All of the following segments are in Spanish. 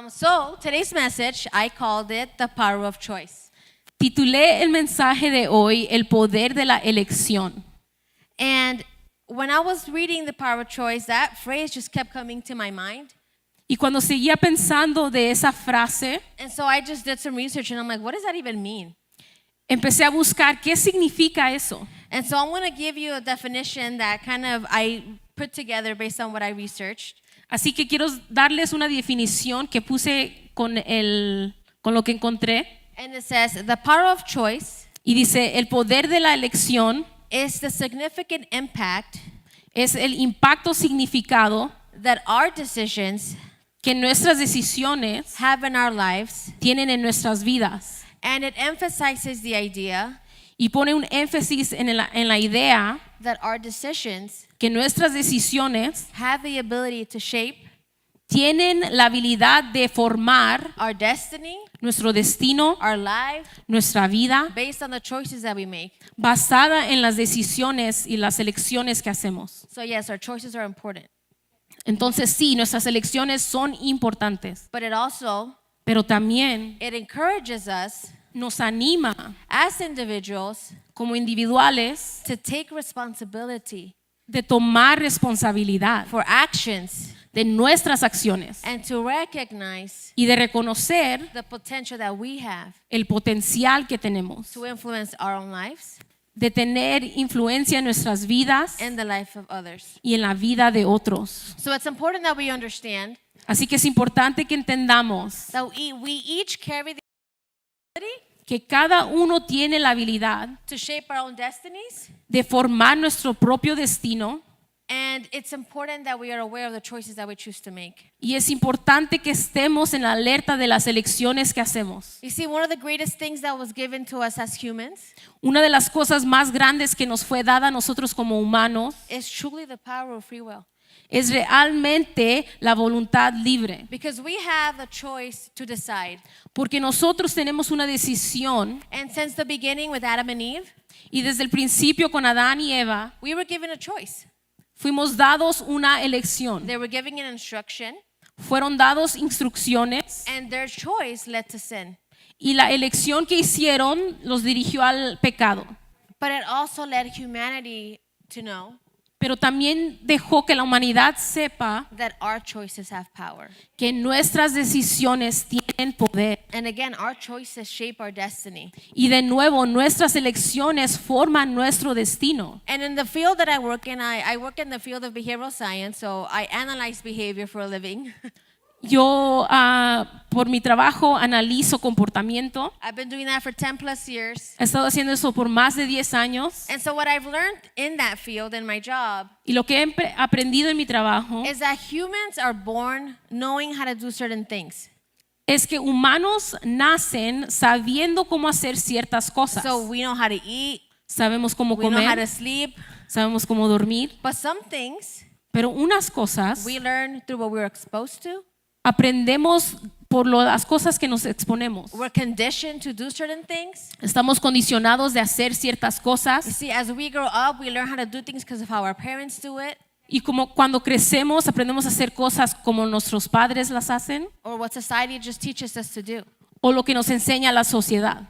So today's message, I called it The Power of Choice. Titulé el mensaje de hoy El poder de la elección. And when I was reading The Power of Choice, that phrase just kept coming to my mind. Y cuando seguía pensando de esa frase, And so I just did some research and I'm like, what does that even mean? empecé a buscar qué significa eso. And so I'm going to give you a definition that kind of I put together based on what I researched. Así que quiero darles una definición que puse con lo que encontré. And it says, the power of choice Y dice, el poder de la elección is the significant impact es el impacto significado that our decisions que nuestras decisiones have in our lives. tienen en nuestras vidas. And it emphasizes the idea Y pone un énfasis en la idea that our decisions que nuestras decisiones have the ability to shape tienen la habilidad de formar our destiny, nuestro destino, our life, nuestra vida, based on the choices that we make. basada en las decisiones y las elecciones que hacemos. So yes, our choices are important. Entonces sí, nuestras elecciones son importantes, But it also, pero también it encourages us nos anima as individuals como individuales to take responsibility de tomar responsabilidad for actions de nuestras acciones and to recognize y de reconocer the potential that we have el potencial que tenemos to influence our own lives de tener influencia en nuestras vidas and the life of others. y en la vida de otros. So it's important that we understand Así que es importante que entendamos that we each carry the ability que cada uno tiene la habilidad to shape our own destinies, de formar nuestro propio destino and it's important that we are aware of the choices that we choose to make. y es importante que estemos en la alerta de las elecciones que hacemos. You see, one of the greatest things that was given to us as humans Una de las cosas más grandes que nos fue dada a nosotros como humanos is truly the power of free will. es realmente la voluntad libre, Because we have the choice to decide. porque nosotros tenemos una decisión And since the beginning with Adam and Eve, y desde el principio con Adán y Eva we were given a choice. fuimos dados una elección, They were given an instruction, fueron dados instrucciones and their choice led to sin. y la elección que hicieron los dirigió al pecado, But it also led humanity to know pero también dejó que la humanidad sepa that our choices have power. que nuestras decisiones tienen poder. And again, our choices shape our destiny. Y de nuevo, nuestras elecciones forman nuestro destino. And in the field that I work in, I work in the field of behavioral science, so I analyze behavior for a living. Yo, por mi trabajo, analizo comportamiento. I've been doing that for 10 plus years. He estado haciendo eso por más de 10 años. And so what I've learned in that field, in my job, Y lo que he aprendido en mi trabajo is that humans are born knowing how to do certain things. es que humanos nacen sabiendo cómo hacer ciertas cosas. So we know how to eat, Sabemos cómo we know how to comer, sleep, sabemos cómo dormir, but some things pero unas cosas we learn through what we were exposed to. aprendemos por las cosas que nos exponemos. We're conditioned to do certain things. Estamos condicionados de hacer ciertas You cosas see, as we grow up, we learn how to do things because of how our parents do it y como cuando crecemos aprendemos a hacer cosas como nuestros padres las hacen or what society just teaches us to do. o lo que nos enseña la sociedad.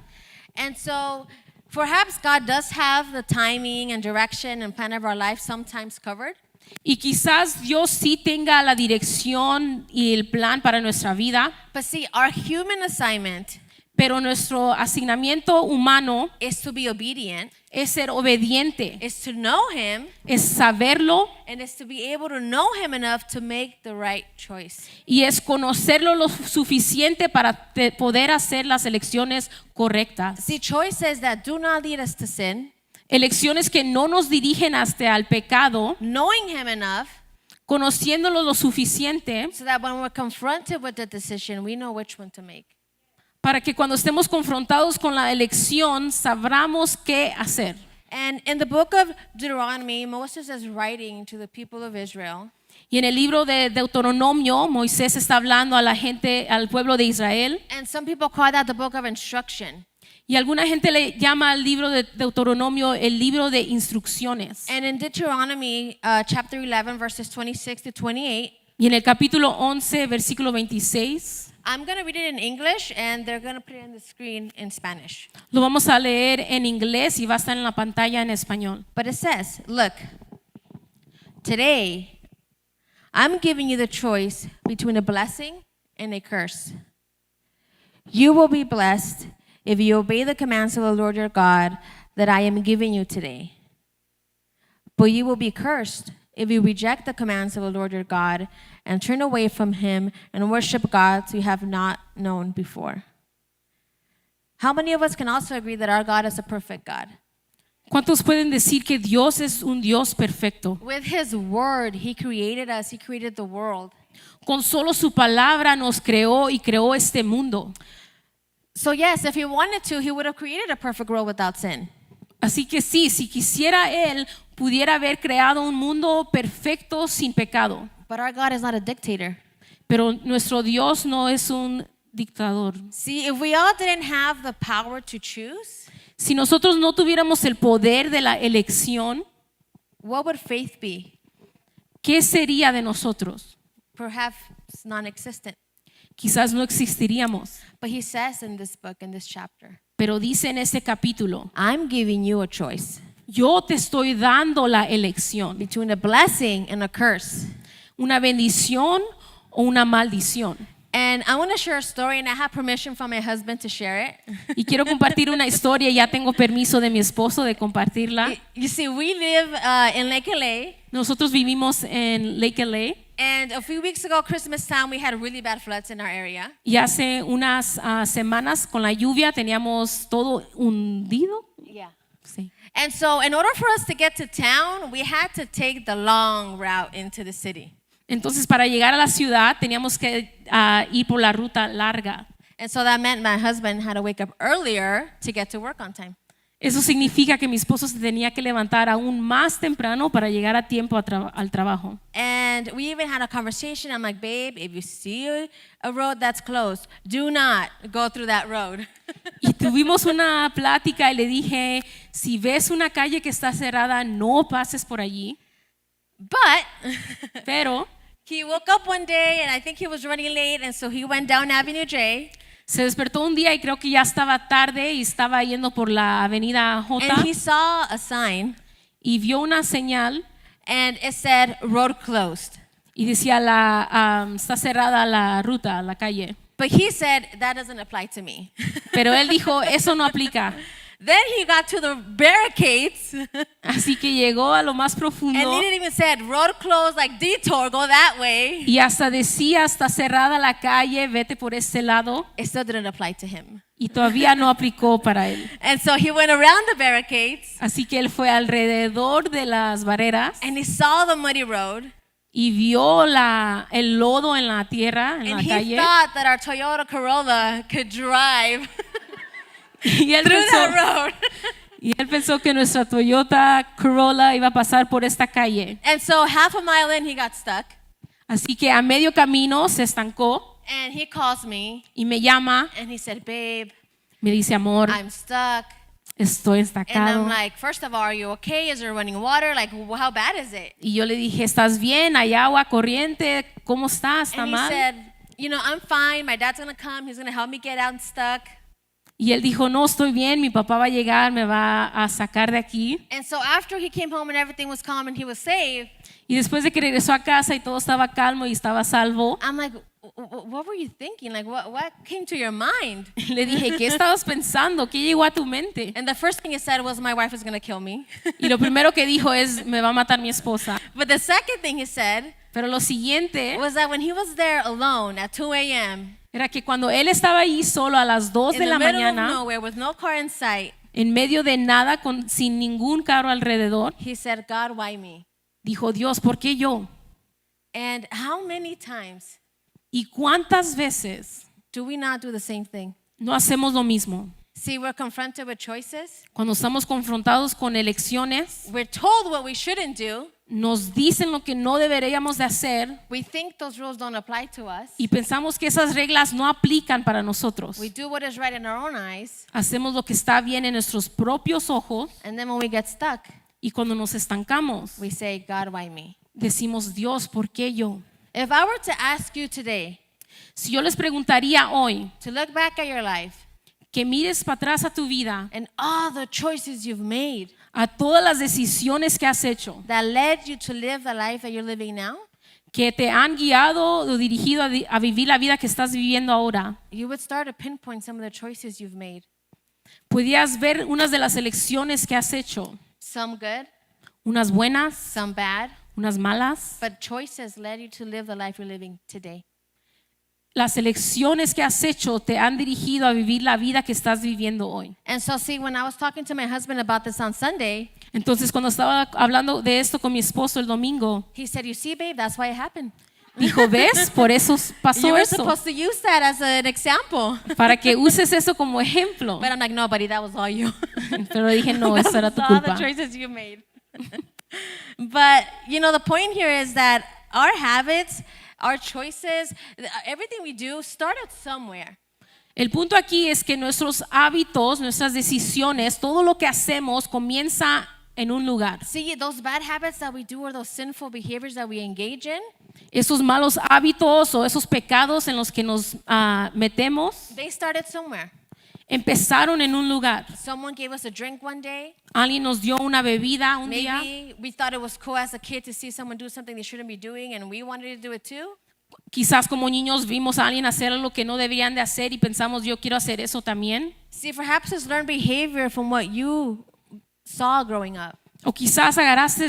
And so perhaps God does have the timing and direction and plan of our life sometimes covered. Y quizás Dios sí tenga la dirección y el plan para nuestra vida, But see, our human assignment pero nuestro asignamiento humano is to be obedient, es ser obediente, is to know Him, es saberlo and is to be able to know Him enough to make the right choice. y es conocerlo lo suficiente para poder hacer las elecciones correctas. See, choices that do not lead us to sin, Elecciones que no nos dirigen hasta el pecado, knowing Him enough conociéndolo lo suficiente so that when we're confronted with the decision, we know which one to make. para que cuando estemos confrontados con la elección sabramos qué hacer. And in the book of Deuteronomy, Moses is writing to the people of Israel. Y en el libro de Deuteronomio, Moisés está hablando a la gente, al pueblo de Israel. And some people call that the book of instruction. Y alguna gente le llama al libro de Deuteronomio el libro de instrucciones. And in Deuteronomy chapter 11, verses 26 to 28, Y en el capítulo 11, versículo 26, I'm going to read it in English and they're going to put it on the screen in Spanish. lo vamos a leer en inglés y va a estar en la pantalla en español. But it says, look, today I'm giving you the choice between a blessing and a curse. You will be blessed if you obey the commands of the Lord your God that I am giving you today. But you will be cursed if you reject the commands of the Lord your God and turn away from him and worship gods you have not known before. How many of us can also agree that our God is a perfect God? ¿Cuántos pueden decir que Dios es un Dios perfecto? With his word, he created us, he created the world. Con solo su palabra nos creó y creó este mundo. So yes, if he wanted to, he would have created a perfect world without sin. Así que sí, si quisiera Él, pudiera haber creado un mundo perfecto sin pecado. But our God is not a dictator. Pero nuestro Dios no es un dictador. See, if we all didn't have the power to choose, Si nosotros no tuviéramos el poder de la elección, what would faith be? ¿qué sería de nosotros? Perhaps non-existent. Quizás no existiríamos. But he says in this book, in this chapter, Pero dice en este capítulo, I'm giving you a choice yo te estoy dando la elección, between a blessing and a curse. una bendición o una maldición. And I want to share a story, and I have permission from my husband to share it. Y quiero compartir una historia, ya tengo permiso de mi esposo de compartirla. You see, we live in Lake LA, Nosotros vivimos en Lake LA. and a few weeks ago, Christmas time, we had really bad floods in our area. Y hace unas semanas con la lluvia teníamos todo hundido. Yeah. Sí. And so, in order for us to get to town, we had to take the long route into the city. Entonces para llegar a la ciudad teníamos que ir por la ruta larga. And so that meant my husband had to wake up earlier to get to work on time. Eso significa que mi esposo se tenía que levantar aún más temprano para llegar a tiempo al trabajo. And we even had a conversation. I'm like, babe, if you see a road that's closed, do not go through that road. Y tuvimos una plática y le dije, si ves una calle que está cerrada, no pases por allí. But Pero he woke up one day, and I think he was running late, and so he went down Avenue J, se despertó un día y creo que ya estaba tarde y estaba yendo por la avenida J and he saw a sign, y vio una señal and it said, road closed. y decía está cerrada la ruta, la calle. But he said, that doesn't apply to me. Pero él dijo, eso no aplica. Then he got to the barricades, Así que llegó a lo más and profundo it even said, road closed, like detour, go that way. y hasta decía, está cerrada la calle, vete por este lado. It still didn't apply to him. Y todavía no aplicó para él. And so he went around the barricades, Así que él fue alrededor de las barreras and he saw the muddy road, y vio el lodo en la tierra, en and la he calle. thought that our Toyota Corolla could drive Y él, through that pensó, road. y él pensó que nuestra Toyota Corolla iba a pasar por esta calle. And so half a mile in, he got stuck, Así que a medio camino se estancó and he calls me, y me llama, and he said, babe, me dice, amor, I'm stuck. estoy And estancado. I'm like, first of all, are you okay? Is there running water? Like, how bad is it? Y yo le dije, ¿estás bien? ¿Hay agua corriente? ¿Cómo estás? ¿Está And he mal? said, I'm fine. My dad's going to come. He's going to help me get out unstuck. Y él dijo, no, estoy bien, mi papá va a llegar, me va a sacar de aquí. And so after he came home and everything was calm and he was saved, Y después de que regresó a casa y todo estaba calmo y estaba salvo, I'm like, what were you thinking? Like, what came to your mind? le dije, ¿qué estabas pensando? ¿Qué llegó a tu mente? And the first thing he said was, my wife is going to kill me. Y lo primero que dijo es, me va a matar mi esposa. But the second thing he said Pero lo siguiente was that when he was there alone at 2 a.m., era que cuando él estaba ahí solo a las 2 in de the la middle of mañana, nowhere with no car in sight, en medio de nada, sin ningún carro alrededor, he said, God, why me? dijo, Dios, ¿por qué yo? And how many times ¿Y cuántas veces do we not do the same thing? no hacemos lo mismo? See, we're confronted with choices. Cuando estamos confrontados con elecciones, We're told what we shouldn't do. nos dicen lo que no deberíamos de hacer We think those rules don't apply to us. y pensamos que esas reglas no aplican para nosotros. We do what is right in our own eyes. Hacemos lo que está bien en nuestros propios ojos And then when we get stuck, y cuando nos estancamos, we say, God, why me? decimos, Dios, ¿por qué yo? If I were to ask you today Si yo les preguntaría hoy to look back at your life que mires para atrás a tu vida, and all the choices you've made a todas las decisiones que has hecho, that led you to live the life that you're living now, que te han guiado o dirigido a vivir la vida que estás viviendo ahora, you would start to pinpoint some of the choices you've made. podías ver unas de las elecciones que has hecho, Some good, unas buenas, some bad, unas malas. but choices led you to live the life you're living today. Las elecciones que has hecho te han dirigido a vivir la vida que estás viviendo hoy. And so, see, when I was talking to my husband about this on Sunday, Entonces, cuando estaba hablando de esto con mi esposo el domingo, he said, "You see, babe, that's why it happened. dijo, ¿ves? Por eso You pasó were eso, supposed to use that as an example." para que uses eso como ejemplo. But I'm like, "No, buddy, that was all you. Pero dije, no, eso era tu All the culpa. choices you made." But, you know, the point here is that our habits, our choices, everything we do started somewhere. El punto aquí es que nuestros hábitos, nuestras decisiones, todo lo que hacemos comienza en un lugar. See, those bad habits that we do or those sinful behaviors that we engage in, Esos malos hábitos o esos pecados en los que nos metemos they started somewhere. empezaron en un lugar. Someone gave us a drink one day. Alguien nos dio una bebida un día. Maybe we thought it was cool as a kid to see someone do something they shouldn't be doing and we wanted to do it too. Quizás como niños vimos a alguien hacer lo que no deberían de hacer y pensamos, yo quiero hacer eso también. See, perhaps it's learned behavior from what you saw growing up. O quizás agarraste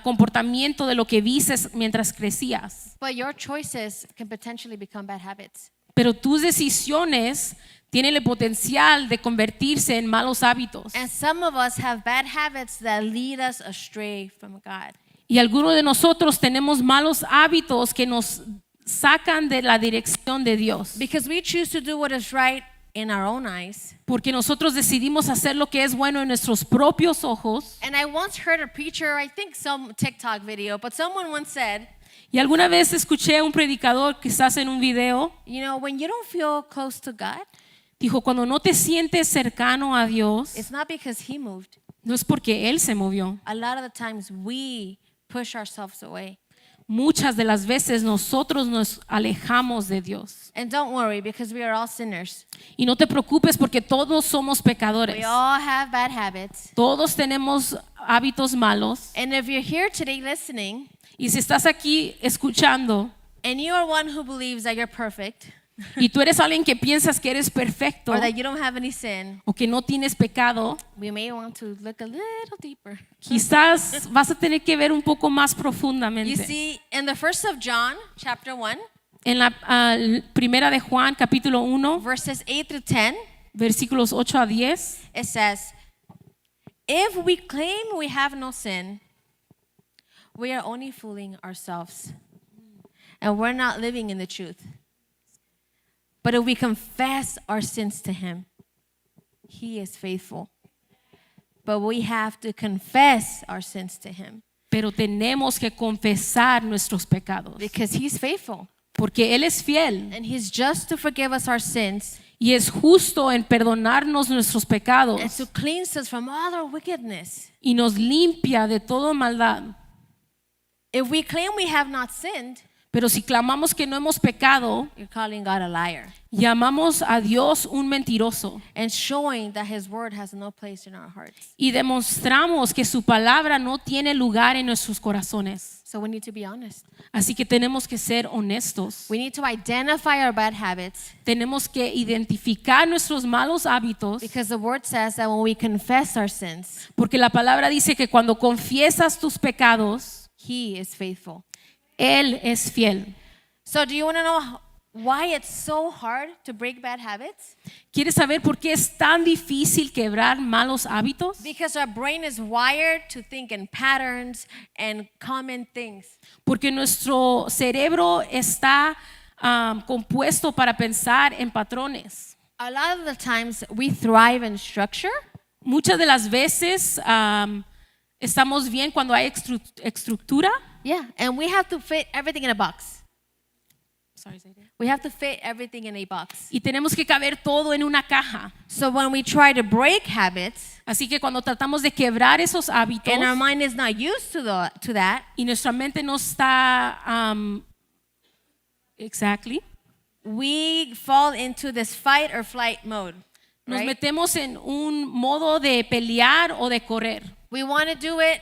comportamiento de lo que viste mientras crecías. But your choices can potentially become bad habits. Pero tus decisiones tienen el potencial de convertirse en malos hábitos. And some of us have bad habits that lead us astray from God. Y algunos de nosotros tenemos malos hábitos que nos sacan de la dirección de Dios. Because we choose to do what is right in our own eyes. Porque nosotros decidimos hacer lo que es bueno en nuestros propios ojos. And I once heard a preacher, I think some TikTok video, but someone once said, Y alguna vez escuché a un predicador, quizás en un video, you know, when you don't feel close to God, dijo, cuando no te sientes cercano a Dios, it's not because He moved. no es porque Él se movió. A lot of the times we push ourselves away. Muchas de las veces nosotros nos alejamos de Dios. And don't worry, because we are all sinners. Y no te preocupes porque todos somos pecadores. We all have bad habits. Todos tenemos hábitos malos. And if you're here today listening, Y si estás aquí escuchando and you are one who believes that you're perfect, y tú eres alguien que piensas que eres perfecto or that you don't have any sin, o que no tienes pecado, we may want to look a little deeper. quizás vas a tener que ver un poco más You profundamente. see, in the first of John, chapter 1, En la primera de Juan, capítulo 1, verses 8 through 10, versículos 8 a 10, it says, "If we claim we have no sin, we are only fooling ourselves, and we're not living in the truth. But if we confess our sins to Him, He is faithful." But we have to confess our sins to Him pero tenemos que confesar nuestros pecados, because He's faithful porque Él es fiel and He's just to forgive us our sins y es justo en perdonarnos nuestros pecados and to cleanse us from all our wickedness. y nos limpia de toda maldad. If we claim we have not sinned, Pero si clamamos que no hemos pecado, you're calling God a liar llamamos a Dios un mentiroso and showing that His word has no place in our hearts. y demostramos que su palabra no tiene lugar en nuestros corazones. So we need to be honest. Así que tenemos que ser honestos. We need to identify our bad habits Tenemos que identificar nuestros malos hábitos, because the word says that when we confess our sins, porque la palabra dice que cuando confiesas tus pecados, He is faithful. Él es fiel. So do you want to know why it's so hard to break bad habits? ¿Quieres saber por qué es tan difícil quebrar malos hábitos? Because our brain is wired to think in patterns and common things. Porque nuestro cerebro está compuesto para pensar en patrones. A lot of the times we thrive in structure, Muchas de las veces estamos bien cuando hay estructura. yeah, and we have to fit everything in a box. We have to fit everything in a box. Y tenemos que caber todo en una caja. So when we try to break habits, Así que cuando tratamos de quebrar esos hábitos and our mind is not used to that, y nuestra mente no está exactly, we fall into this fight or flight mode. nos Right? metemos en un modo de pelear o de correr. We want to do it,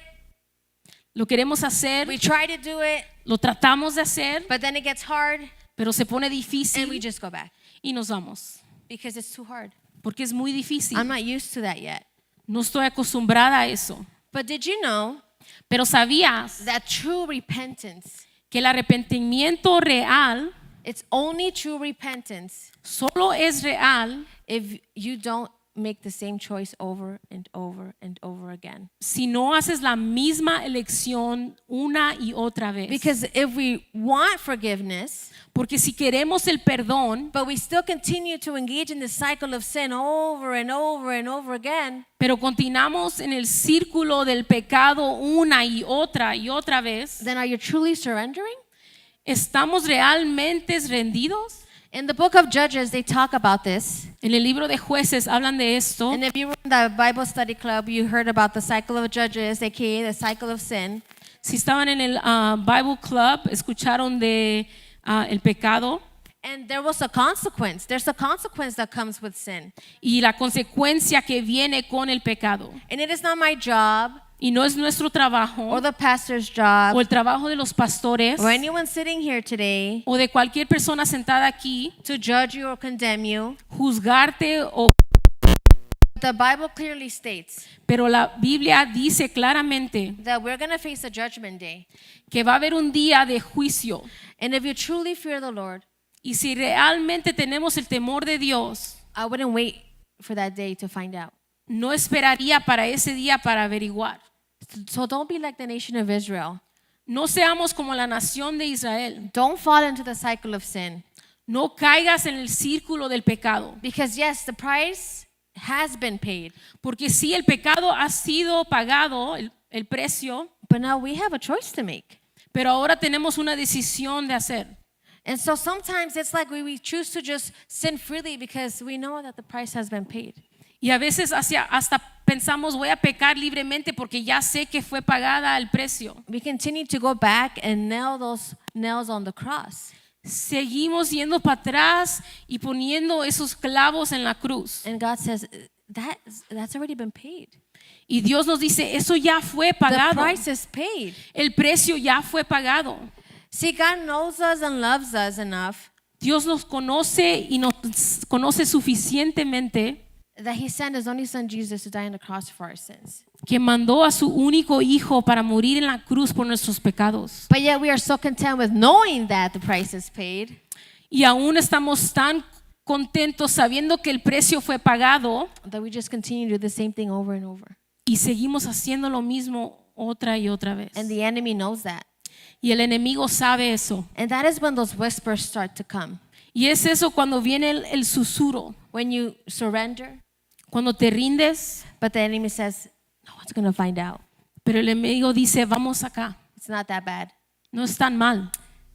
Lo queremos hacer, we try to do it, lo tratamos de hacer, but then it gets hard pero se pone and we difícil just go back y nos vamos, because it's too hard. porque es muy difícil. I'm not used to that yet. No estoy acostumbrada a eso. But did you know Pero ¿sabías that true repentance, que el arrepentimiento real it's only true repentance solo es real if you don't make the same choice over and over and over again? si no haces la misma elección una y otra vez? Because if we want forgiveness, Porque si queremos el perdón, but we still continue to engage in the cycle of sin over and over and over again, pero continuamos en el círculo del pecado una y otra vez, then are you truly surrendering? ¿estamos realmente rendidos? In the book of Judges, they talk about this. En el libro de Jueces hablan de esto. And if you were in the Bible study club, you heard about the cycle of Judges, aka the cycle of sin. Si estaban en el Bible Club, escucharon de el pecado And there was a consequence. There's a consequence that comes with sin. y la consecuencia que viene con el pecado. And it is not my job Y no es nuestro trabajo or the pastor's job o el trabajo de los pastores or anyone sitting here today o de cualquier persona sentada aquí to judge you or condemn you. juzgarte o The Bible clearly states pero la Biblia dice claramente that we're going to face a judgment day. que va a haber un día de juicio. And if you truly fear the Lord, Y si realmente tenemos el temor de Dios, I wouldn't wait for that day to find out. no esperaría para ese día para averiguar. So don't be like the nation of Israel. No seamos como la nación de Israel. Don't fall into the cycle of sin. No caigas en el círculo del pecado. Because yes, the price has been paid. Porque sí, el pecado ha sido pagado, el precio, But now we have a choice to make. pero ahora tenemos una decisión de hacer. And so sometimes it's like we choose to just sin freely because we know that the price has been paid. Y a veces hasta pensamos, voy a pecar libremente porque ya sé que fue pagada el precio. We continue to go back and nail those nails on the cross. Seguimos yendo para atrás y poniendo esos clavos en la cruz. And God says, that's already been paid. Y Dios nos dice, eso ya fue The pagado. price is paid. El precio ya fue pagado. See, God knows us and loves us enough Dios nos conoce y nos conoce suficientemente that He sent His only Son Jesus to die on the cross for our sins. que mandó a su único hijo para morir en la cruz por nuestros pecados. But yet we are so content with knowing that the price is paid Y aún estamos tan contentos sabiendo que el precio fue pagado that we just continue to do the same thing over and over. y seguimos haciendo lo mismo otra y otra vez. And the enemy knows that. Y el enemigo sabe eso. And that is when those whispers start to come. Y es eso cuando viene el susurro, When you surrender, cuando te rindes, but the enemy says, no one's going to find out. pero el enemigo dice, vamos acá, It's not that bad. no es tan mal,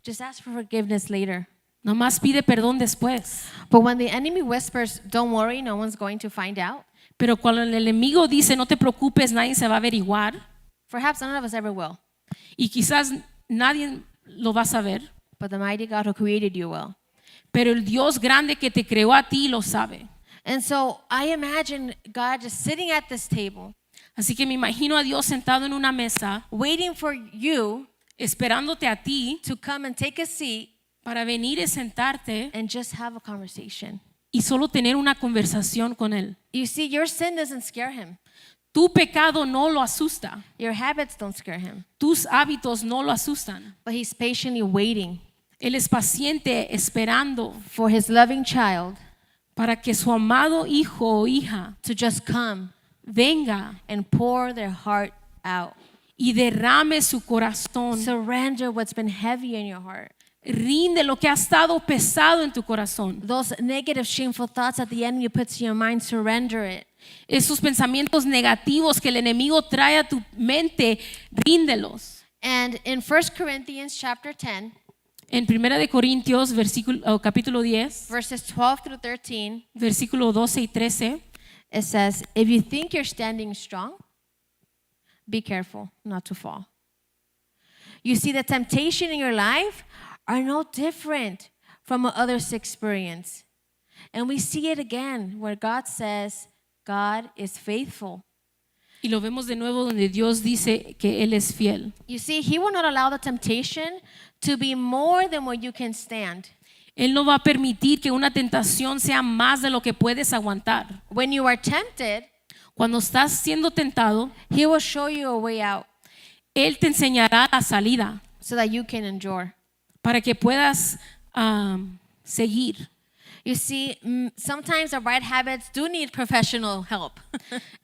Just ask for forgiveness later. nomás pide perdón después. But when the enemy whispers, don't worry, no one's going to find out, Pero cuando el enemigo dice, no te preocupes, nadie se va a averiguar, perhaps none of us ever will, y quizás nadie lo va a saber, but the mighty God who created you will. pero el Dios grande que te creó a ti lo sabe. And so I imagine God just sitting at this table, Así que me imagino a Dios sentado en una mesa, waiting for you esperándote a ti to come and take a seat para venir y sentarte and just have a conversation. y solo tener una conversación con Él. You see, your sin doesn't scare Him. Tu pecado no lo asusta, Your habits don't scare Him. tus hábitos no lo asustan. But He's patiently waiting Él es paciente esperando for His loving child para que su amado hijo o hija to just come venga and pour their heart out. y derrame su corazón. Surrender what's been heavy in your heart. Rinde lo que ha estado pesado en tu corazón. Those negative, shameful thoughts that the enemy puts in your mind, surrender it. Esos pensamientos negativos que el enemigo trae a tu mente, ríndelos. And in 1 Corinthians chapter 10, En 1 de Corintios capítulo 10, verses 12 through 13, versículo 12 y 13, it says, if you think you're standing strong, be careful not to fall. You see, the temptation in your life are no different from others' experience. And we see it again where God says, God is faithful. Y lo vemos de nuevo donde Dios dice que Él es fiel. You see, He will not allow the temptation to be more than what you can stand. Él no va a permitir que una tentación sea más de lo que puedes aguantar. When you are tempted, Cuando estás siendo tentado, He will show you a way out Él te enseñará la salida so that you can endure. para que puedas seguir. You see, sometimes our bad habits do need professional help.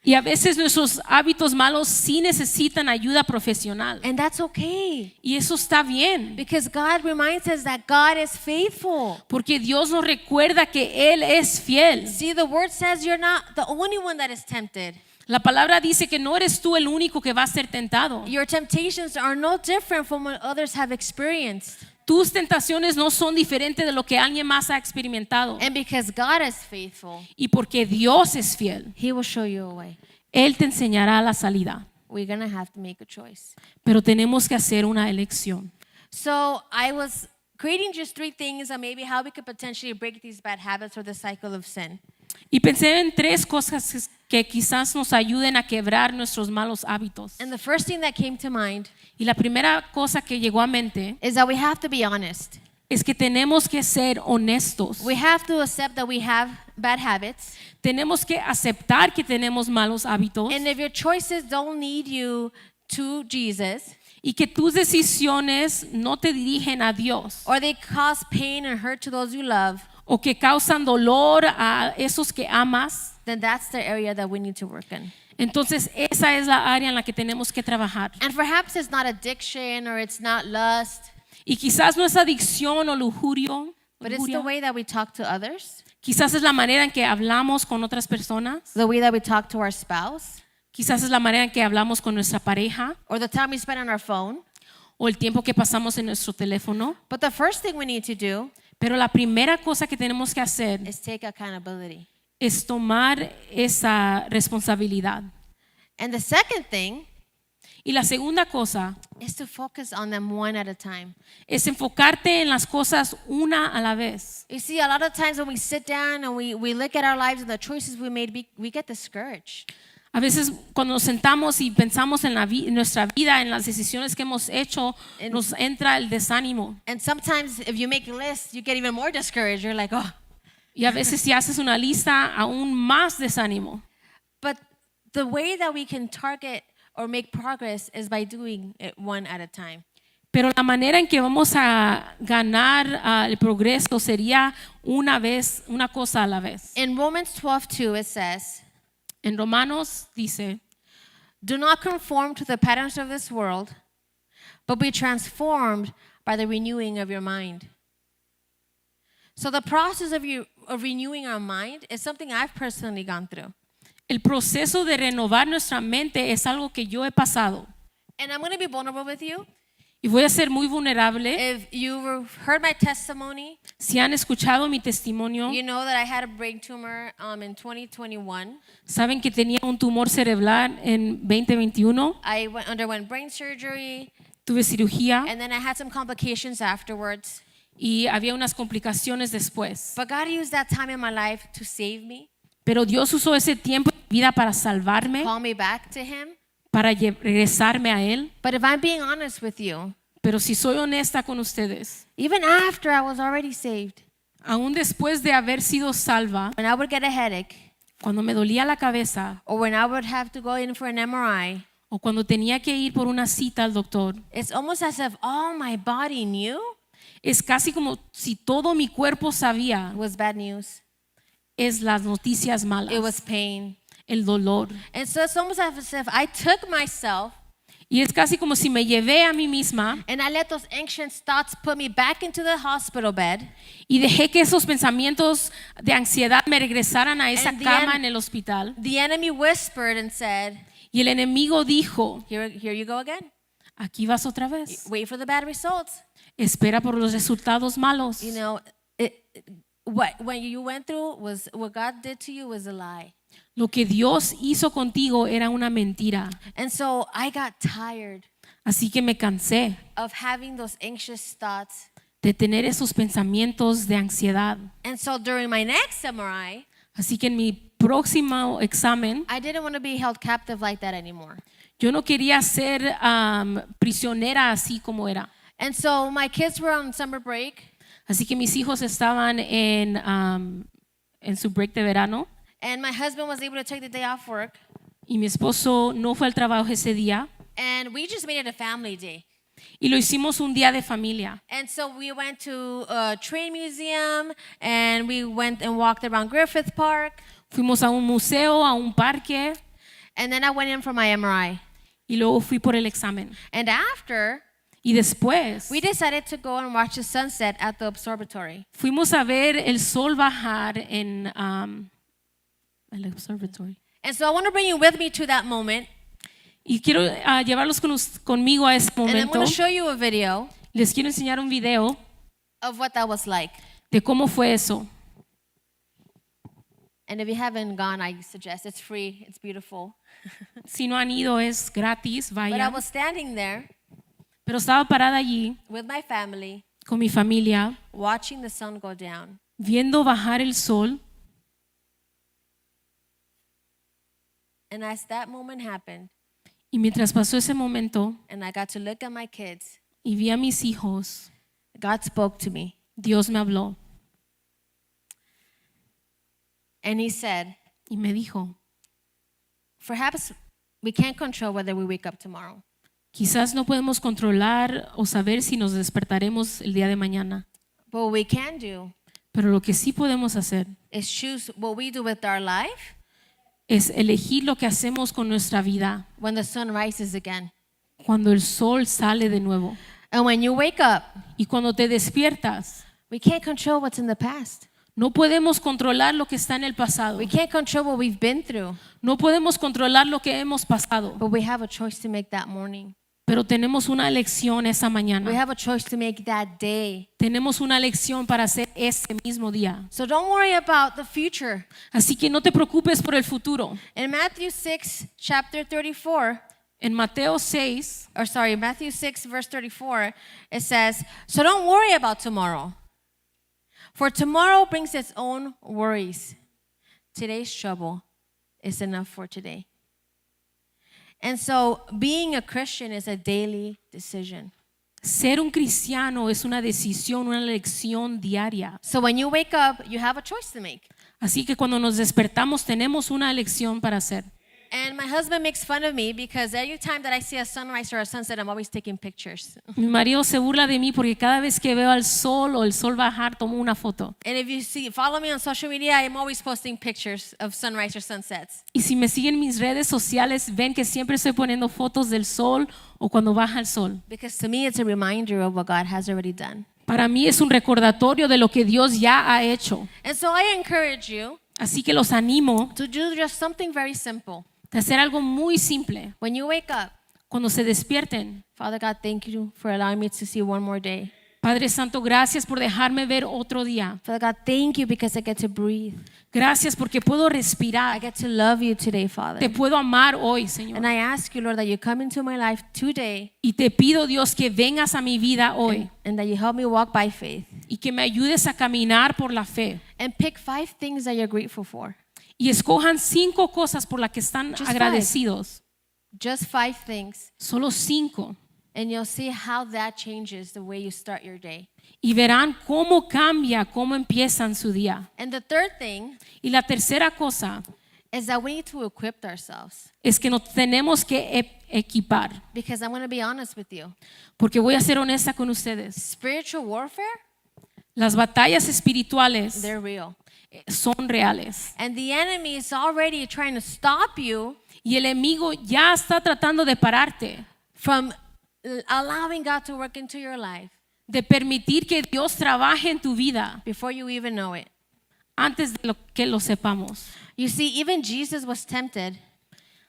Y a veces nuestros hábitos malos sí necesitan ayuda profesional. And that's okay. Y eso está bien, Because God reminds us that God is faithful. porque Dios nos recuerda que Él es fiel. See, the word says you're not the only one that is tempted. La palabra dice que no eres tú el único que va a ser tentado. Your temptations are no different from what others have experienced. Tus tentaciones no son diferentes de lo que alguien más ha experimentado. And because God is faithful, Y porque Dios es fiel, He will show you a way. Él te enseñará la salida. We're going to have to make a choice. Pero tenemos que hacer una elección. So I was creating just 3 things on maybe how we could potentially break these bad habits or the cycle of sin. Y pensé en 3 cosas que quizás nos ayuden a quebrar nuestros malos hábitos. And the first thing that came to mind Y la primera cosa que llegó a mente is that we have to be honest. es que tenemos que ser honestos. We have to accept that we have bad habits. Tenemos que aceptar que tenemos malos hábitos And if your choices don't lead you to Jesus, y que tus decisiones no te dirigen a Dios or they cause pain and hurt to those you love, o que causan dolor a esos que amas, then that's the area that we need to work in. entonces esa es la área en la que tenemos que trabajar. And perhaps it's not addiction or it's not lust, Y quizás no es adicción o lujuria, but it's the way that we talk to others, quizás es la manera en que hablamos con otras personas, the way that we talk to our spouse, quizás es la manera en que hablamos con nuestra pareja or the time we spend on our phone. o el tiempo que pasamos en nuestro teléfono. But the first thing we need to do Pero la primera cosa que tenemos que hacer is take accountability. es tomar esa responsabilidad. And the second thing Y la segunda cosa is to focus on them one at a time. es enfocarte en las cosas una a la vez. You see, a lot of times when we sit down and we look at our lives and the choices we made, we get discouraged. A veces cuando nos sentamos y pensamos en, en nuestra vida, en las decisiones que hemos hecho, nos entra el desánimo. And sometimes if you make a list, you get even more discouraged. You're like, oh. Y a veces si haces una lista, aún más desánimo. But the way that we can target or make progress is by doing it one at a time. Pero la manera en que vamos a ganar el progreso sería una cosa a la vez. In Romans 12:2 it says, En Romanos dice, do not conform to the patterns of this world, but be transformed by the renewing of your mind. So the process of renewing our mind is something I've personally gone through. el proceso de renovar nuestra mente es algo que yo he pasado. And I'm going to be vulnerable with you. Y voy a ser muy vulnerable. If you've heard my testimony, Si han escuchado mi testimonio, you know that I had a brain tumor in 2021. saben que tenía un tumor cerebral en 2021. I underwent brain surgery, Tuve cirugía and then I had some complications afterwards. y había unas complicaciones después. But God used that time in my life to save me, Pero Dios usó ese tiempo de mi vida para salvarme, call me back to Him. para regresarme a Él. But if I'm being honest with you, Pero si soy honesta con ustedes, even after I was already saved, aún después de haber sido salva, when I would get a headache, cuando me dolía la cabeza or when I would have to go in for an MRI, o cuando tenía que ir por una cita al doctor, it's almost as if all my body knew es casi como si todo mi cuerpo sabía. it was bad news. Es las noticias It malas, was pain. el dolor. And so it's almost as if I took myself Y es casi como si me llevé a mí misma and I let those anxious thoughts put me back into the hospital bed. y dejé que esos pensamientos de ansiedad me regresaran a esa And the cama en el hospital. The enemy whispered and said, Y el enemigo dijo, here you go again. aquí vas otra vez. Wait for the bad results. Espera por los resultados malos. You know, when you went through was what God did to you was a lie. Lo que Dios hizo contigo era una mentira. And so I got tired Así que me cansé of having those anxious thoughts de tener esos pensamientos de ansiedad. And so during my next MRI, Así que en mi próximo examen, I didn't want to be held captive like that anymore. yo no quería ser prisionera así como era. And so my kids were on summer break, Así que mis hijos estaban en su break de verano and my husband was able to take the day off work, y mi esposo no fue al trabajo ese día and we just made it a family day. y lo hicimos un día de familia. And so we went to a train museum, and we went and walked around Griffith Park, Fuimos a un museo, a un parque and then I went in for my MRI. y luego fui por el examen. And after, Y después we decided to go and watch the sunset at the observatory. fuimos a ver el sol bajar en el observatory. And so I want to bring you with me to that moment, Y quiero llevarlos conmigo a ese and I'm momento. going to show you a video Les quiero enseñar un video of what that was like. de cómo fue eso. And if you haven't gone, I suggest it's free, it's beautiful. Si no han ido, es gratis, But I vayan. was standing there Pero estaba parada allí with my family, con mi familia, watching the sun go down. viendo bajar el sol. And as that moment happened, Y mientras pasó ese momento and I got to look at my kids, y vi a mis hijos, God spoke to me. Dios me habló And He said, y me dijo, perhaps we can't control whether we wake up tomorrow, quizás no podemos controlar o saber si nos despertaremos el día de mañana, but what we can do pero lo que sí podemos hacer is choose what we do with our life es elegir lo que hacemos con nuestra vida when the sun rises again. cuando el sol sale de nuevo. And when you wake up, Y cuando te despiertas, we can't control what's in the past. no podemos controlar lo que está en el pasado. We can't control what we've been through, No podemos controlar lo que hemos pasado, but we have a choice to make that morning. pero tenemos una elección esa We mañana. have a choice to make that day. Tenemos una elección para hacer ese mismo día. So don't worry about the future. Así que no te preocupes por el futuro. In Matthew 6, chapter 34, En Mateo 6, Matthew 6, verse 34, it says, so don't worry about tomorrow, for tomorrow brings its own worries. Today's trouble is enough for today. And so being a Christian is a daily decision. ser un cristiano es una decisión, una elección diaria. So when you wake up, you have a choice to make. Así que cuando nos despertamos tenemos una elección para hacer. And my husband makes fun of me because every time that I see a sunrise or a sunset, I'm always taking pictures. Mi marido se burla de mí porque cada vez que veo al sol o el sol bajar tomo una foto. And if you follow me on social media, I'm always posting pictures of sunrise or sunsets. Y si me siguen mis redes sociales ven que siempre estoy poniendo fotos del sol o cuando baja el sol. Because to me, it's a reminder of what God has already done. Para mí es un recordatorio de lo que Dios ya ha hecho. And so I encourage you Así que los animo to do just something very simple. de hacer algo muy simple. When you wake up, Cuando se despierten, Father God, thank you for allowing me to see one more day. Padre Santo, gracias por dejarme ver otro día. Father God, thank you because I get to breathe. Gracias porque puedo I respirar. get to love you today, Father. Te puedo amar hoy, Señor. And I ask you, Lord, that you come into my life today Y te pido, Dios, que vengas a mi vida hoy and that you help me walk by faith y que me ayudes a caminar por la fe. and pick 5 things that you're grateful for. Y escojan 5 cosas por las que están Just agradecidos. Just 5 things. Solo 5. And you'll see how that changes the way you start your day. Y verán cómo cambia, cómo empiezan su día. And the third thing Y la tercera cosa is that we need to equip ourselves. es que nos tenemos que equipar. Because I'm going to be honest with you. Porque voy a ser honesta con ustedes. Spiritual warfare, Las batallas espirituales they're real. son reales. And the enemy is already trying to stop you Y el enemigo ya está tratando de pararte, from allowing God to work into your life de permitir que Dios trabaje en tu vida before you even know it. antes de que lo sepamos. You see, even Jesus was tempted,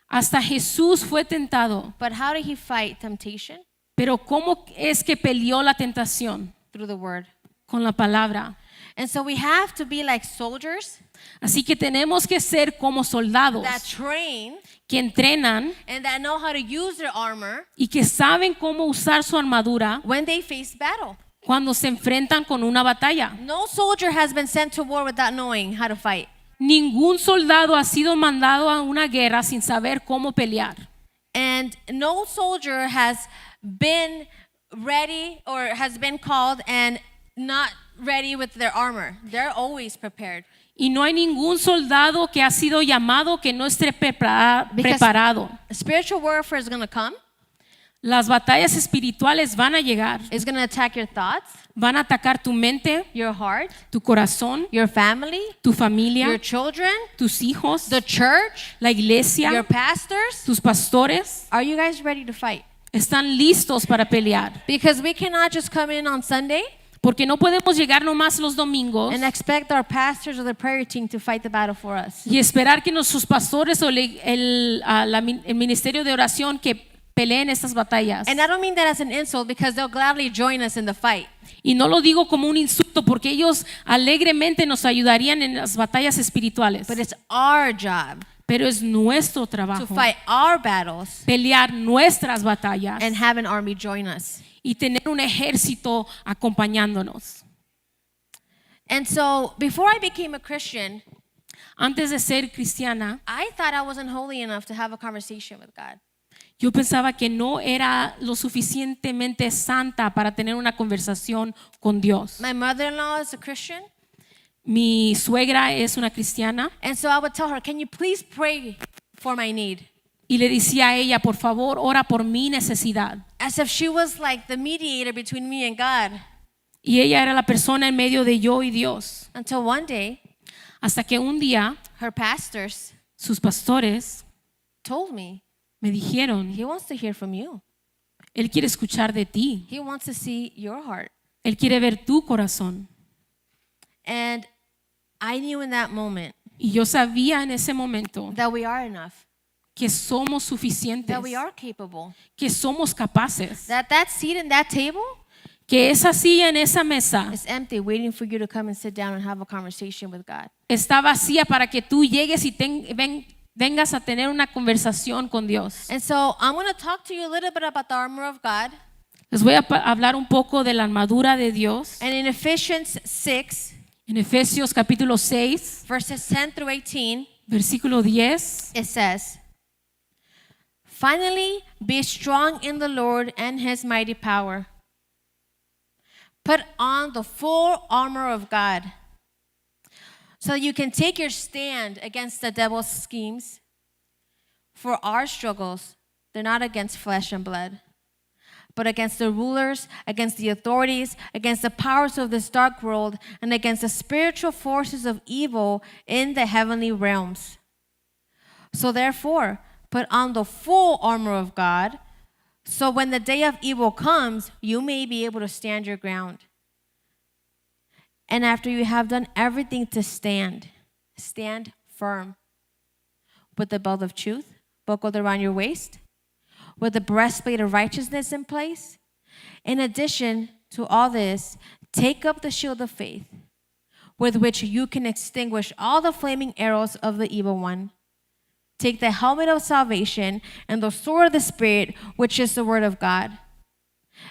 Hasta Jesús fue tentado, but how did he fight temptation? pero ¿cómo es que peleó la tentación? Through the word. Con la palabra. And so we have to be like soldiers Así que tenemos que ser como soldados that train que entrenan and that know how to use their armor y que saben cómo usar su armadura when they face battle. cuando se enfrentan con una batalla. No soldier has been sent to war without knowing how to fight. Ningún soldado ha sido mandado a una guerra sin saber cómo pelear. And no soldier has been ready or has been called and not ready with their armor. They're always prepared. Y no hay ningún soldado que ha sido llamado que no esté Because preparado. spiritual warfare is going to come. Las batallas espirituales van a llegar. It's going to attack your thoughts, Van a atacar tu mente, your heart, tu corazón, your family, tu familia, your children, tus hijos, the church, la iglesia, your pastors. tus pastores. Are you guys ready to fight? Están listos para pelear. Because we cannot just come in on Sunday Porque no podemos llegar nomás los domingos and expect our pastors or the prayer team to fight the battle for us. y esperar que nuestros pastores o el ministerio de oración que peleen estas batallas. And I don't mean that as an insult because they'll gladly join us in the fight. Y no lo digo como un insulto porque ellos alegremente nos ayudarían en las batallas espirituales. But it's our job Pero es nuestro to trabajo fight our battles pelear nuestras batallas and have an army join us. y tener un ejército acompañándonos. And so before I became a Christian, Antes de ser cristiana, I thought I wasn't holy enough to have a conversation with God. yo pensaba que no era lo suficientemente santa para tener una conversación con Dios. My mother-in-law is a Christian, Mi suegra es una cristiana and so I would tell her, "Can you please pray for my need?" y le decía a ella, por favor, ora por mi necesidad. As if she was like the mediator between me and God. Y ella era la persona en medio de yo y Dios. Until one day, Hasta que un día her pastors sus pastores told me, me dijeron, "He wants to hear from you. Él quiere escuchar de ti. He wants to see your heart." Él quiere ver tu corazón. And I knew in that moment Y yo sabía en ese momento that we are enough, que somos suficientes, that we are capable, que somos capaces, that seat and that table que esa silla en esa mesa is empty, waiting for you to come and sit down and have a conversation with God. está vacía para que tú llegues y vengas a tener una conversación con Dios. And so I'm going to talk to you a little bit about the armor of God. Les voy a hablar un poco de la armadura de Dios. And in Ephesians 6, En Efesios capítulo 6, verses 10 through 18, versículo 10, it says, "Finally, be strong in the Lord and his mighty power. Put on the full armor of God so you can take your stand against the devil's schemes. For our struggles, they're not against flesh and blood, but against the rulers, against the authorities, against the powers of this dark world, and against the spiritual forces of evil in the heavenly realms. So therefore, put on the full armor of God, so when the day of evil comes, you may be able to stand your ground. And after you have done everything to stand, stand firm. With the belt of truth buckled around your waist, with the breastplate of righteousness in place. In addition to all this, take up the shield of faith, with which you can extinguish all the flaming arrows of the evil one. Take the helmet of salvation and the sword of the Spirit, which is the word of God.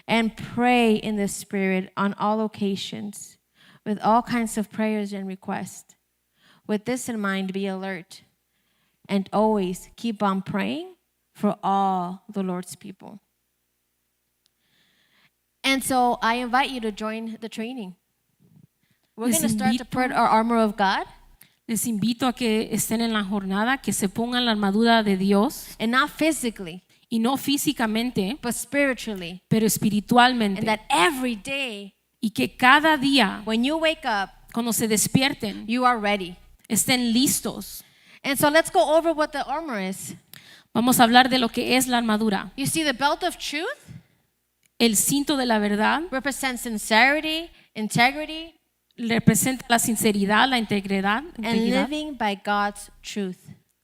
And pray in the Spirit on all occasions, with all kinds of prayers and requests. With this in mind, be alert, and always keep on praying for all the Lord's people." And so I invite you to join the training. We're Les going to start to invito- put our armor of God, Les invito a que estén en la jornada, que se pongan la armadura de Dios and not physically, y no físicamente, but spiritually. pero And espiritualmente. that every day Y que cada día, when you wake up, cuando se despierten, you are ready. estén listos. And so let's go over what the armor is. Vamos a hablar de lo que es la armadura. You see, the belt of truth El cinto de la verdad represents sincerity, integrity, representa la sinceridad, la integridad, and living by God's truth.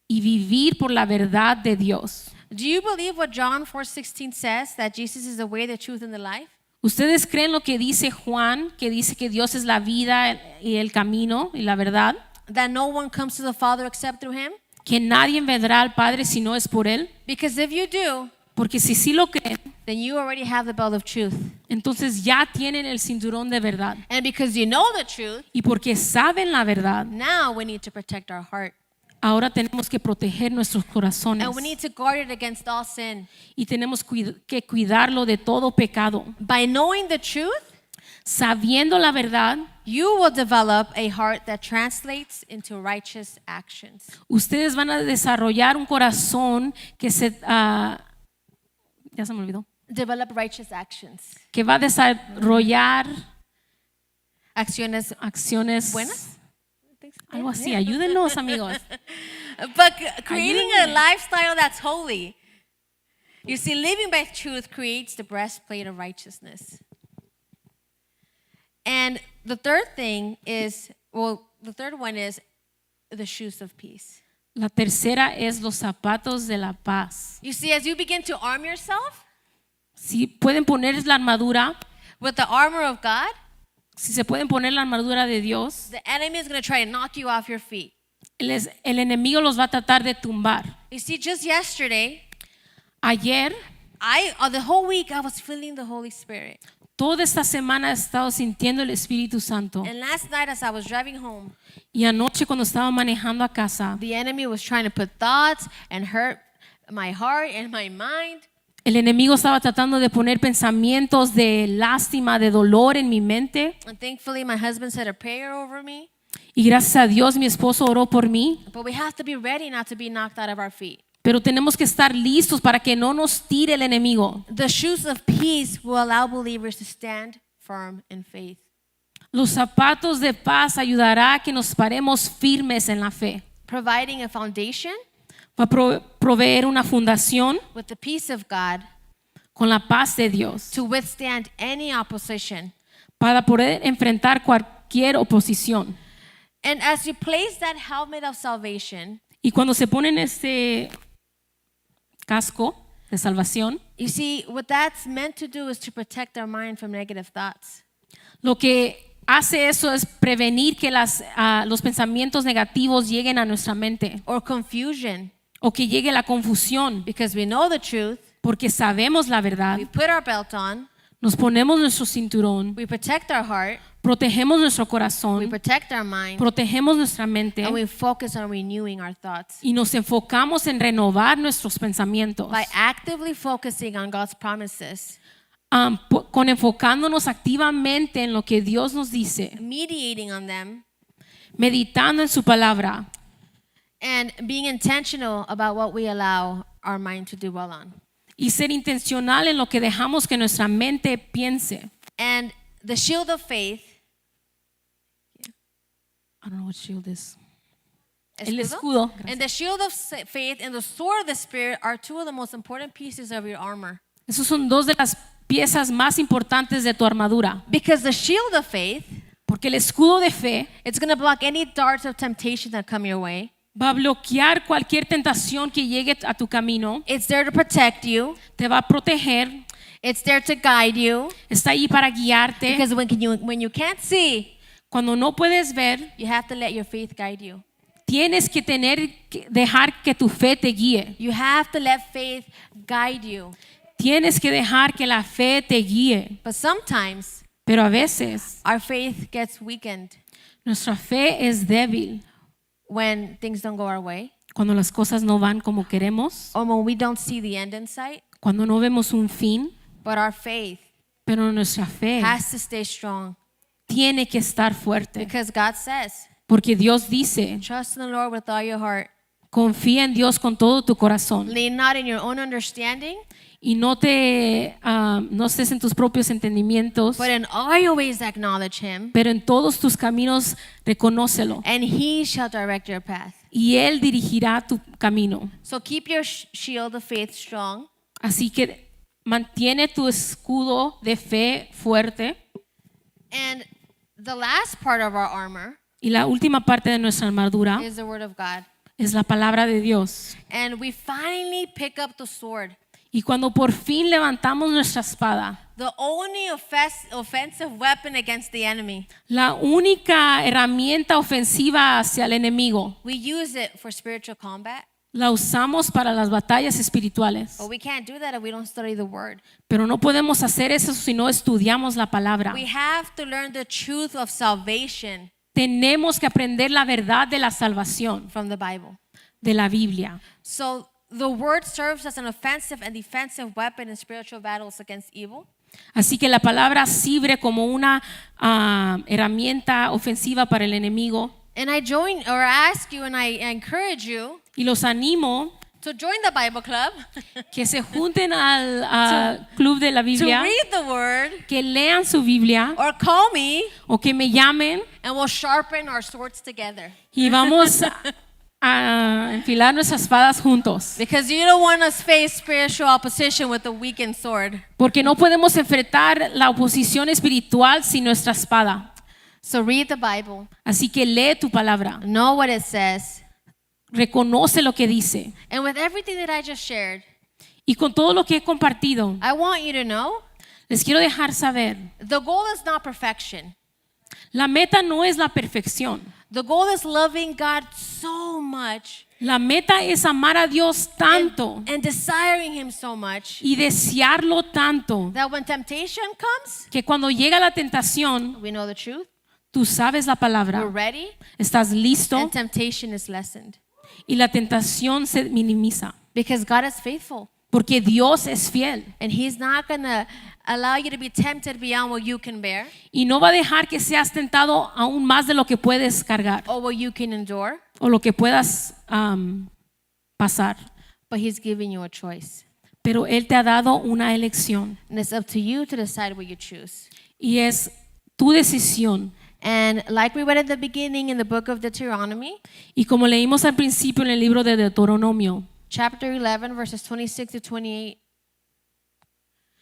y vivir por la verdad de Dios. Do you believe what John 4:16 says, that Jesus is the way, the truth, and the life? ¿Ustedes creen lo que dice Juan, que dice que Dios es la vida y el camino y la verdad? That no one comes to the Father except through him? Que nadie vendrá al Padre si no es por Él. Because if you do, Porque si sí lo creen, then you already have the belt of truth. Entonces ya tienen el cinturón de verdad. And because you know the truth, Y porque saben la verdad, now we need to protect our heart. ahora tenemos que proteger nuestros corazones. And we need to guard it against all sin. Y tenemos que cuidarlo de todo pecado. By knowing the truth, Sabiendo la verdad, you will develop a heart that translates into righteous actions. ustedes van a desarrollar un corazón que ya se me olvidó, Develop righteous actions. que va a desarrollar Acciones acciones buenas. algo así. Ayúdennos, amigos. But creating a Ayúdenme. lifestyle that's holy. You see, living by truth creates the breastplate of righteousness. And the third thing is, the third one is the shoes of peace. La tercera es los zapatos de la paz. You see, as you begin to arm yourself Si pueden poner la armadura, with the armor of God, si se pueden poner la armadura de Dios, the enemy is going to try to knock you off your feet. el enemigo los va a tratar de tumbar. You see, just yesterday, Ayer, the whole week, I was feeling the Holy Spirit. toda esta semana he estado sintiendo el Espíritu Santo. And last night, as I was driving home, Y anoche cuando estaba manejando a casa, the enemy was trying to put thoughts and hurt my heart and my mind. el enemigo estaba tratando de poner pensamientos de lástima, de dolor en mi mente. And thankfully, my husband said a prayer over me. Y gracias a Dios mi esposo oró por mí. But we have to be ready not to be knocked out of our feet. Pero tenemos que estar listos para que no nos tire el enemigo. The shoes of peace will allow believers to stand firm in faith. Los zapatos de paz ayudará a que nos paremos firmes en la fe. Providing a foundation Va a proveer una fundación with the peace of God con la paz de Dios to withstand any opposition. para poder enfrentar cualquier oposición. And as you place that helmet of salvation, Y cuando se ponen este casco de salvación, you see, what that's meant to do is to protect our mind from negative thoughts. lo que hace eso es prevenir que los pensamientos negativos lleguen a nuestra mente Or confusion, o que llegue la confusión, because we know the truth, porque sabemos la verdad, we put our belt on, nos ponemos nuestro cinturón, we protect our heart, protegemos nuestro we corazón, protect our mind, protegemos nuestra mente and we focus on renewing our thoughts. y nos enfocamos en renovar nuestros pensamientos. By actively focusing on God's promises, Con enfocándonos activamente en lo que Dios nos dice, mediating on them, meditando en su palabra and being intentional about what we allow our mind to dwell on. y ser intencional en lo que dejamos que nuestra mente piense. And the shield of faith, I don't know what shield is. El escudo? escudo. And the shield of faith and the sword of the Spirit are two of the most important pieces of your armor. Esos son dos de las piezas más importantes de tu armadura. Because the shield of faith, Porque el escudo de fe it's going to block any darts of temptation that come your way. va a bloquear cualquier tentación que llegue a tu camino. It's there to protect you. Te va a proteger. It's there to guide you. Está ahí para guiarte. Because when you can't see, Cuando no puedes ver, you have to let your faith guide you. tienes que dejar que tu fe te guíe. You have to let faith guide you. Tienes que dejar que la fe te guíe. But sometimes Pero a veces our faith gets weakened nuestra fe es débil when things don't go our way, cuando las cosas no van como queremos, or when we don't see the end in sight. cuando no vemos un fin, But our faith pero nuestra fe has to stay strong tiene que estar fuerte. because God says, Porque Dios dice, trust in the Lord with all your heart. confía en Dios con todo tu corazón Lean not in your own understanding, y no estés en tus propios entendimientos, but in all your ways acknowledge Him, pero en todos tus caminos reconócelo and He shall direct your path. y Él dirigirá tu camino. So keep your shield of faith strong. Así que mantiene tu escudo de fe fuerte. And the last part of our armor Y la última parte de nuestra armadura is the Word of God. es la palabra de Dios. And we finally pick up the sword. Y cuando por fin levantamos nuestra espada, The only offensive weapon against the enemy. la única herramienta ofensiva hacia el enemigo, We use it for spiritual combat. La usamos para las batallas espirituales, But we can't do that if we don't study the word. pero no podemos hacer eso si no estudiamos la palabra. We have to learn the truth of salvation Tenemos que aprender la verdad de la salvación from the Bible. de la Biblia. So the word serves as an offensive and defensive weapon in spiritual battles against evil. Así que la palabra sirve como una herramienta ofensiva para el enemigo. And I join or ask you and I encourage you Y los animo to join the Bible club, que se junten al club de la to Biblia, read the word, que lean su Biblia or call me, o que me llamen and we'll sharpen our swords together. y vamos a enfilar nuestras espadas juntos. Because you don't want to face spiritual opposition with a weakened sword. Porque no podemos enfrentar la oposición espiritual sin nuestra espada. So read the Bible, Así que lee tu palabra, know what it says, reconoce lo que dice. and with everything that I just shared, Y con todo lo que he compartido, I want you to know les quiero dejar saber, the goal is not perfection. la meta no es la perfección. The goal is loving God so much La meta es amar a Dios tanto and desiring Him so much y desearlo tanto that when temptation comes, que cuando llega la tentación, we know the truth, tú sabes la we're palabra, ready, estás listo and temptation is lessened. y la tentación se minimiza. Because God is faithful, Porque Dios es fiel and He's not going to allow you to be tempted beyond what you can bear y no va a dejar que seas tentado aún más de lo que puedes cargar or what you can endure, o lo que puedas pasar. but He's giving you a choice. Pero Él te ha dado una elección And it's up to you to decide what you choose. y es tu decisión. And like we read at the beginning in the book of Deuteronomy, Y como leímos al principio en el libro de Deuteronomio, chapter 11, verses 26 to 28,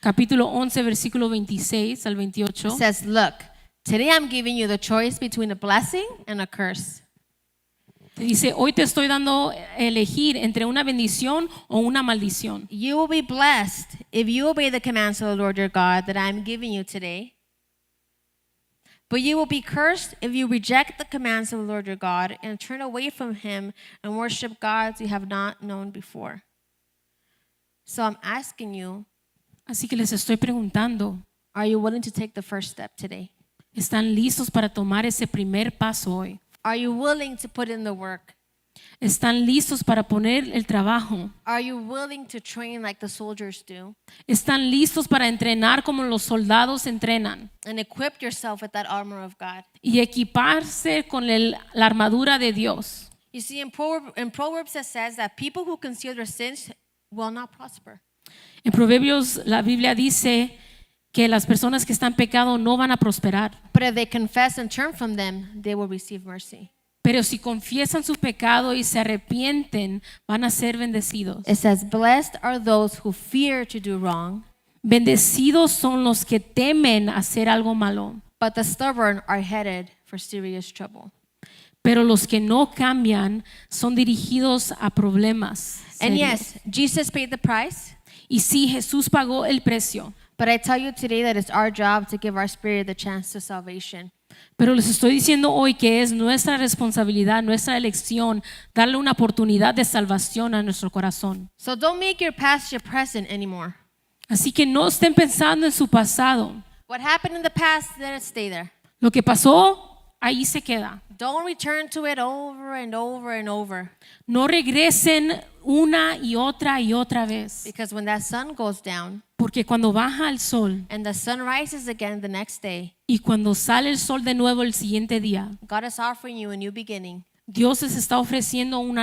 capítulo 11, versículo 26 al it 28, says, "Look, today I'm giving you the choice between a blessing and a curse. te dice, hoy te estoy dando a elegir entre una bendición o una maldición. You will be blessed if you obey the commands of the Lord your God that I'm giving you today. But you will be cursed if you reject the commands of the Lord your God and turn away from Him and worship gods you have not known before." So I'm asking you, Así que les estoy preguntando, are you willing to take the first step today? ¿están listos para tomar ese primer paso hoy? Are you willing to put in the work? ¿Están listos para poner el trabajo? Are you willing to train like the soldiers do ¿Están listos para entrenar como los soldados entrenan? and equip yourself with that armor of God? Y equiparse con la armadura de Dios. You see, in Proverbs it says that people who conceal their sins will not prosper. En Proverbios la Biblia dice que las personas que están en pecado no van a prosperar. But if they confess and turn from them, they will receive mercy. Pero si confiesan su pecado y se arrepienten, van a ser bendecidos. It says, "Blessed are those who fear to do wrong, Bendecidos son los que temen hacer algo malo, but the stubborn are headed for serious trouble." pero los que no cambian son dirigidos a problemas And serios. yes, Jesus paid the price, Y sí, Jesús pagó el precio, but I tell you today that it's our job to give our spirit the chance to salvation. pero les estoy diciendo hoy que es nuestra responsabilidad, nuestra elección, darle una oportunidad de salvación a nuestro corazón. So don't make your past your present anymore. Así que no estén pensando en su pasado. What happened in the past, let it stay there. Lo que pasó, ahí se queda. Don't return to it over and over and over. No regresen una y otra vez. Because when that sun goes down Porque cuando baja el sol and the sun rises again the next day, y cuando sale el sol de nuevo el siguiente día, God is offering you a new beginning. Dios les está ofreciendo un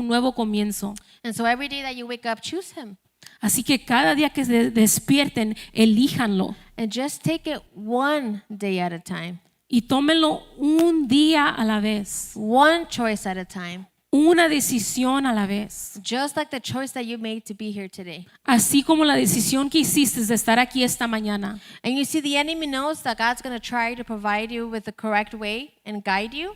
nuevo comienzo. And so every day that you wake up, choose Him. Así que cada día que se despierten, elíjanlo And just take it one day at a time, y tómenlo un día a la vez, one choice at a time, una decisión a la vez. just like the choice that you made to be here today. Así como la decisión que hiciste de estar aquí esta mañana. And you see, the enemy knows that God's going to try to provide you with the correct way and guide you.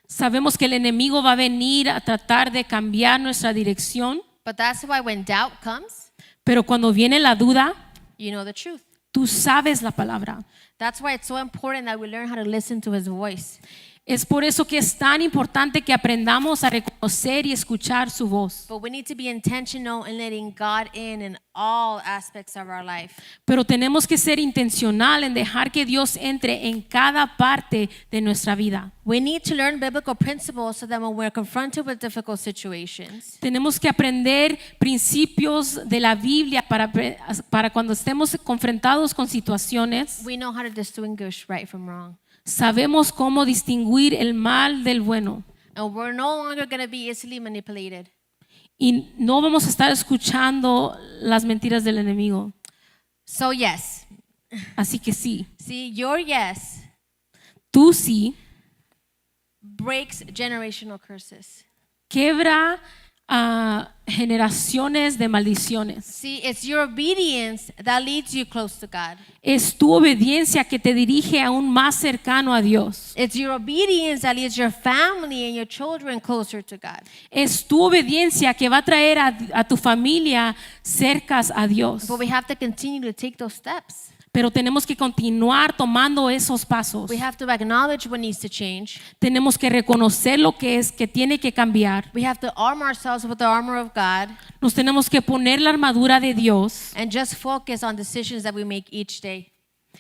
Sabemos que el enemigo va a venir a tratar de cambiar nuestra dirección, But that's why when doubt comes, pero cuando viene la duda, you know the truth. tú sabes la palabra. That's why it's so important that we learn how to listen to His voice. Es por eso que es tan importante que aprendamos a reconocer y escuchar su voz. But we need to be intentional in letting God in all aspects of our life. Pero tenemos que ser intencional en dejar que Dios entre en cada parte de nuestra vida. We need to learn biblical principles so that when we're confronted with difficult situations, Tenemos que aprender principios de la Biblia para cuando estemos confrontados con situaciones, we know how to distinguish right from wrong. sabemos cómo distinguir el mal del bueno. And we're no longer going to be easily manipulated. Y no vamos a estar escuchando las mentiras del enemigo. So yes, Así que sí, see, your yes tú sí, breaks generational curses. quebra generaciones de maldiciones. See, it's your obedience that leads you close to God. Es tu obediencia que te dirige aún más cercano a Dios. It's your obedience that leads your family and your children closer to God. Es tu obediencia que va a traer a tu familia cercas a Dios. But we have to continue to take those steps. Pero tenemos que continuar tomando esos pasos. We have to acknowledge what needs to change. Tenemos que reconocer lo que es que tiene que cambiar. We have to arm ourselves with the armor of God Nos tenemos que poner la armadura de Dios and just focus on decisions that we make each day.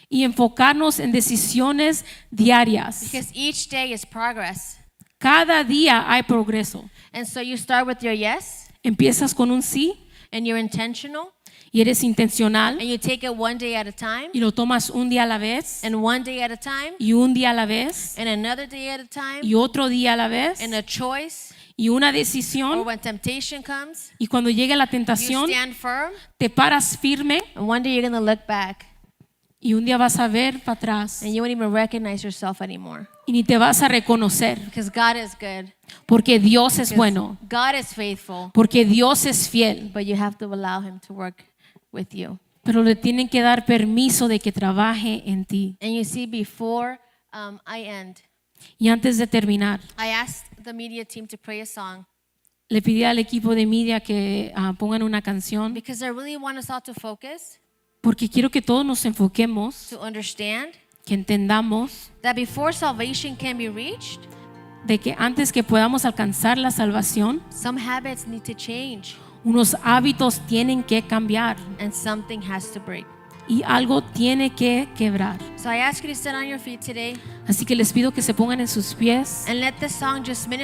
y enfocarnos en decisiones diarias. Because each day is progress. Cada día hay progreso. And so you start with your yes, Empiezas con un sí and you're intentional, y eres intencional and you take it one day at a time, y lo tomas un día a la vez and one day at a time, y un día a la vez and another day at a time, y otro día a la vez and a choice, y una or decisión, when temptation comes, y cuando llegue la you tentación stand firm, te paras firme and one day you're going to look back, y un día vas a ver para atrás and you won't even recognize yourself anymore. y ni te vas a reconocer, Because God is good. porque Dios es 'Cause bueno, God is faithful, porque Dios es fiel, but you have to allow Him to work with you. pero le tienen que dar permiso de que trabaje en ti. And you see, before I end, Y antes de terminar, I asked the media team to pray a song le pedí al equipo de media que pongan una canción, because I really want us all to focus, porque quiero que todos nos enfoquemos, to understand que entendamos that before salvation can be reached, de que antes que podamos alcanzar la salvación, some habits need to change unos hábitos tienen que cambiar and something has to break. y algo tiene que quebrar. So I ask you to stand on your feet today Así que les pido que se pongan en sus pies. and let this song just minister